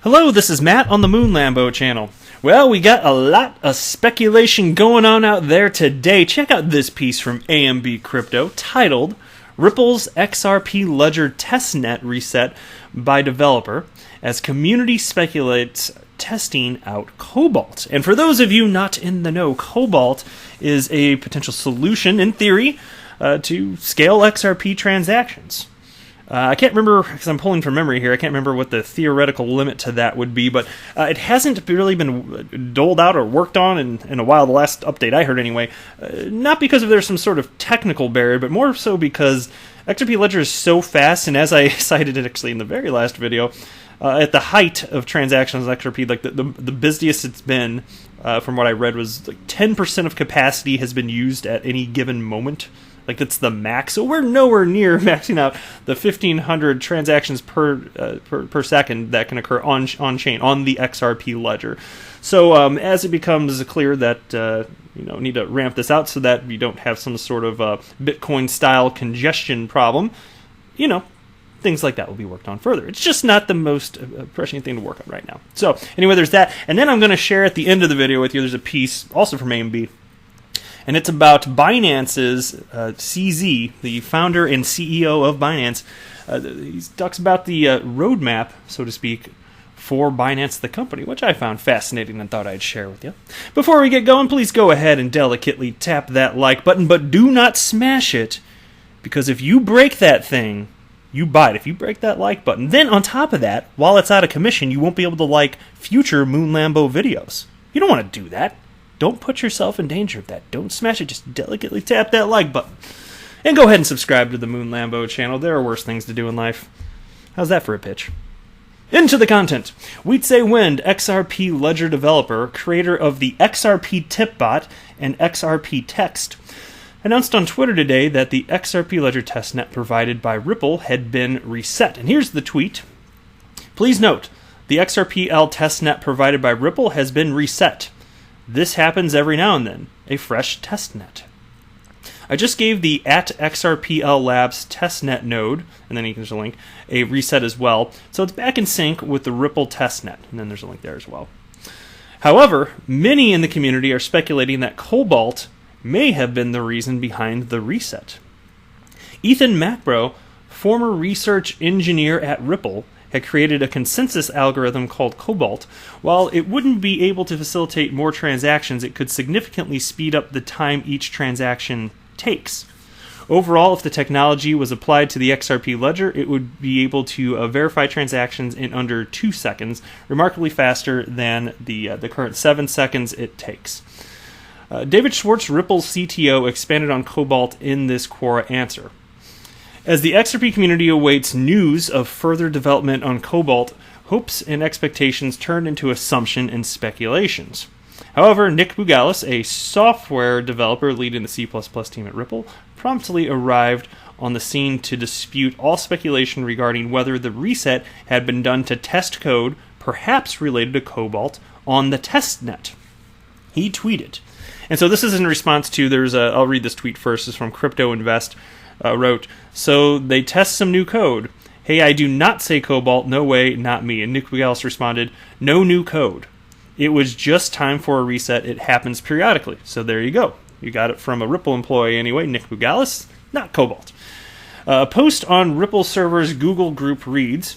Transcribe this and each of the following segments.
Hello, this is Matt on the Moon Lambo channel. Well, we got a lot of speculation going on out there today. Check out this piece from AMB Crypto titled Ripple's XRP Ledger Testnet Reset by Developer as Community Speculates Testing Out Cobalt. And for those of you not in the know, Cobalt is a potential solution, in theory, to scale XRP transactions. I can't remember, because I'm pulling from memory here, I can't remember what the theoretical limit to that would be, but it hasn't really been doled out or worked on in a while, the last update I heard anyway. Not because of there's some sort of technical barrier, but more so because XRP Ledger is so fast, and as I cited it actually in the very last video, at the height of transactions on XRP, like the busiest it's been, from what I read, was like 10% of capacity has been used at any given moment. Like, that's the max. So we're nowhere near maxing out the 1,500 transactions per second that can occur on chain on the XRP ledger. So as it becomes clear that need to ramp this out so that we don't have some sort of Bitcoin style congestion problem, things like that will be worked on further. It's just not the most pressing thing to work on right now. So anyway, there's that. And then I'm going to share at the end of the video with you, there's a piece also from AMB. And it's about Binance's CZ, the founder and CEO of Binance. He talks about the roadmap, so to speak, for Binance the company, which I found fascinating and thought I'd share with you. Before we get going, please go ahead and delicately tap that like button, but do not smash it, because if you break that thing, you buy it. If you break that like button, then on top of that, while it's out of commission, you won't be able to like future Moon Lambo videos. You don't want to do that. Don't put yourself in danger of that. Don't smash it. Just delicately tap that like button. And go ahead and subscribe to the Moon Lambo channel. There are worse things to do in life. How's that for a pitch? Into the content. Weedsay Wind, XRP Ledger developer, creator of the XRP tip bot and XRP text, announced on Twitter today that the XRP Ledger testnet provided by Ripple had been reset. And here's the tweet. Please note, the XRPL testnet provided by Ripple has been reset. This happens every now and then, a fresh testnet. I just gave the @XRPL Labs testnet node, and then you can just link, a reset as well, so it's back in sync with the Ripple testnet, and then there's a link there as well. However, many in the community are speculating that Cobalt may have been the reason behind the reset. Ethan Macbro, former research engineer at Ripple, had created a consensus algorithm called Cobalt. While it wouldn't be able to facilitate more transactions, it could significantly speed up the time each transaction takes. Overall, if the technology was applied to the XRP ledger, it would be able to verify transactions in under 2 seconds, remarkably faster than the current 7 seconds it takes. David Schwartz, Ripple's CTO, expanded on Cobalt in this Quora answer. As the XRP community awaits news of further development on Cobalt, hopes and expectations turned into assumption and speculations. However, Nick Bougalis, a software developer leading the C++ team at Ripple, promptly arrived on the scene to dispute all speculation regarding whether the reset had been done to test code, perhaps related to Cobalt, on the testnet. He tweeted. And so this is in response to, I'll read this tweet first, it's from Crypto Invest. Wrote, so they test some new code. Hey, I do not say Cobalt, no way, not me. And Nick Bougalis responded, no new code. It was just time for a reset. It happens periodically. So there you go. You got it from a Ripple employee anyway, Nick Bougalis, not Cobalt. A post on Ripple server's Google group reads,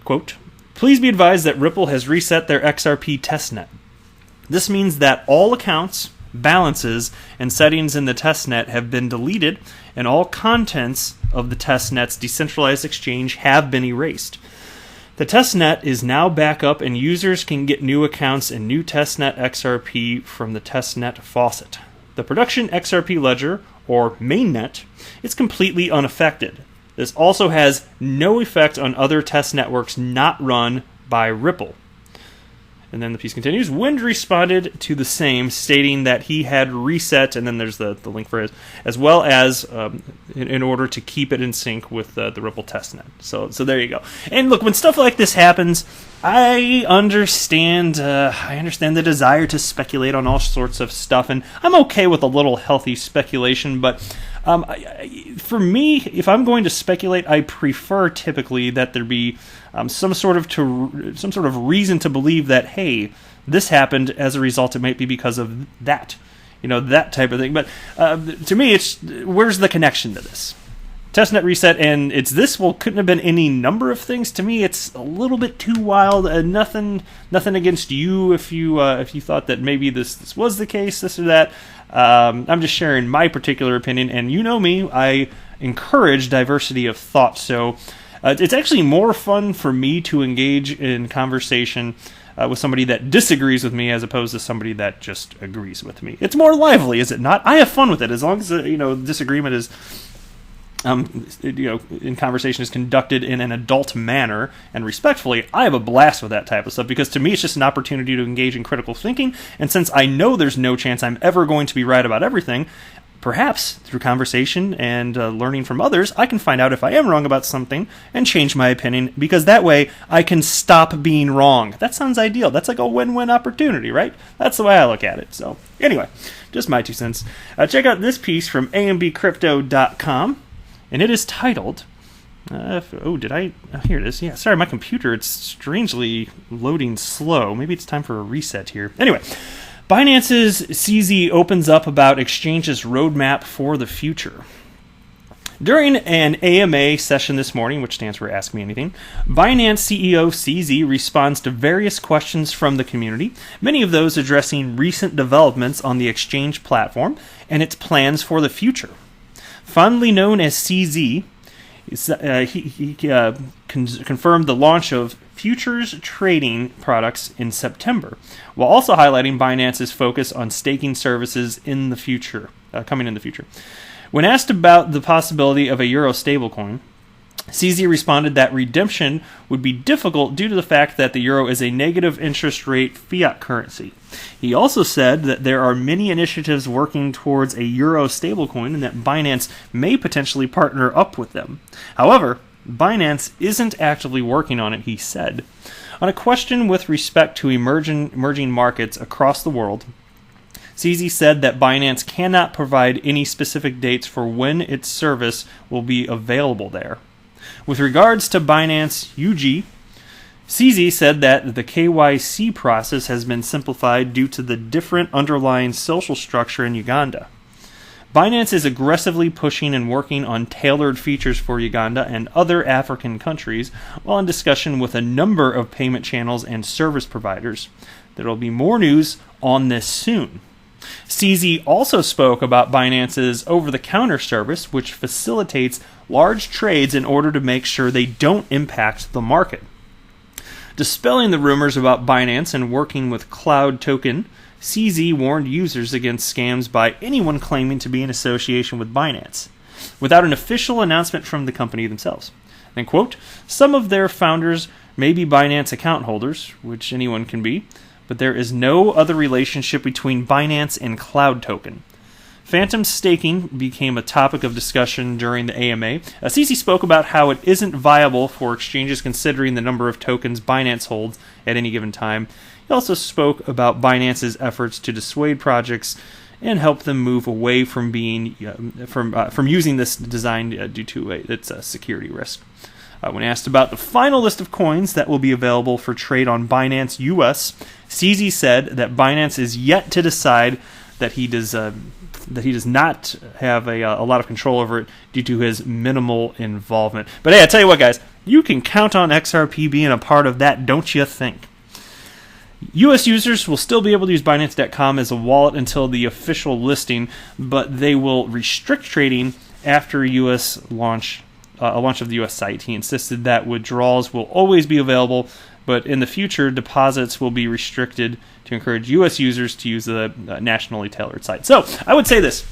quote, please be advised that Ripple has reset their XRP testnet. This means that all accounts, balances, and settings in the testnet have been deleted, and all contents of the testnet's decentralized exchange have been erased. The testnet is now back up, and users can get new accounts and new testnet XRP from the testnet faucet. The production XRP ledger, or mainnet, is completely unaffected. This also has no effect on other test networks not run by Ripple. And then the piece continues. Wind responded to the same, stating that he had reset, and then there's the link for it, as well as in order to keep it in sync with the Ripple testnet. So there you go. And look, when stuff like this happens, I understand the desire to speculate on all sorts of stuff, and I'm okay with a little healthy speculation, but for me, if I'm going to speculate, I prefer typically that there be some sort of reason to believe that, hey, this happened as a result. It might be because of that, that type of thing. But to me, it's where's the connection to this? Testnet reset, and it's this. Well, couldn't have been any number of things. To me, it's a little bit too wild. Nothing against you if you thought that maybe this was the case, this or that. I'm just sharing my particular opinion, and you know me, I encourage diversity of thought. So it's actually more fun for me to engage in conversation with somebody that disagrees with me as opposed to somebody that just agrees with me. It's more lively, is it not? I have fun with it as long as disagreement is. In conversation is conducted in an adult manner and respectfully. I have a blast with that type of stuff because to me it's just an opportunity to engage in critical thinking. And since I know there's no chance I'm ever going to be right about everything, perhaps through conversation and learning from others, I can find out if I am wrong about something and change my opinion, because that way I can stop being wrong. That sounds ideal. That's like a win-win opportunity, right? That's the way I look at it. So anyway, just my 2 cents. Check out this piece from ambcrypto.com. And it is titled, here it is. Yeah, sorry, my computer, it's strangely loading slow. Maybe it's time for a reset here. Anyway, Binance's CZ opens up about exchange's roadmap for the future. During an AMA session this morning, which stands for Ask Me Anything, Binance CEO CZ responds to various questions from the community, many of those addressing recent developments on the exchange platform and its plans for the future. Fondly known as CZ, he confirmed the launch of futures trading products in September, while also highlighting Binance's focus on staking services in the future, coming in the future. When asked about the possibility of a euro stablecoin, CZ responded that redemption would be difficult due to the fact that the euro is a negative interest rate fiat currency. He also said that there are many initiatives working towards a euro stablecoin and that Binance may potentially partner up with them. However, Binance isn't actively working on it, he said. On a question with respect to emerging markets across the world, CZ said that Binance cannot provide any specific dates for when its service will be available there. With regards to Binance UG, CZ said that the KYC process has been simplified due to the different underlying social structure in Uganda. Binance is aggressively pushing and working on tailored features for Uganda and other African countries, while in discussion with a number of payment channels and service providers. There will be more news on this soon. CZ also spoke about Binance's over-the-counter service, which facilitates large trades in order to make sure they don't impact the market. Dispelling the rumors about Binance and working with Cloud Token, CZ warned users against scams by anyone claiming to be in association with Binance, without an official announcement from the company themselves. And quote, some of their founders may be Binance account holders, which anyone can be, but there is no other relationship between Binance and Cloud Token. Phantom staking became a topic of discussion during the AMA. CZ spoke about how it isn't viable for exchanges considering the number of tokens Binance holds at any given time. He also spoke about Binance's efforts to dissuade projects and help them move away from using this design due to its security risk. When asked about the final list of coins that will be available for trade on Binance US, CZ said that Binance is yet to decide that he does not have a lot of control over it due to his minimal involvement. But hey, I tell you what, guys, you can count on XRP being a part of that, don't you think? U.S. users will still be able to use Binance.com as a wallet until the official listing, but they will restrict trading after a launch of the U.S. site. He insisted that withdrawals will always be available, but in the future, deposits will be restricted to encourage U.S. users to use the nationally tailored site. So, I would say this.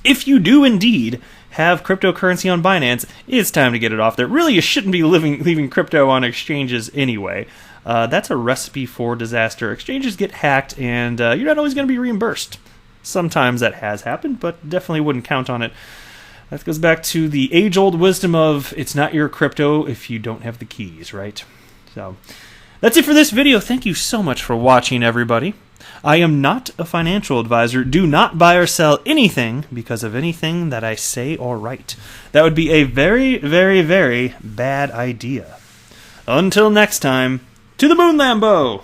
If you do indeed have cryptocurrency on Binance, it's time to get it off there. Really, you shouldn't be leaving crypto on exchanges anyway. That's a recipe for disaster. Exchanges get hacked, and you're not always going to be reimbursed. Sometimes that has happened, but definitely wouldn't count on it. That goes back to the age-old wisdom of it's not your crypto if you don't have the keys, right? So, that's it for this video. Thank you so much for watching, everybody. I am not a financial advisor. Do not buy or sell anything because of anything that I say or write. That would be a very, very, very bad idea. Until next time, to the moon, Lambo!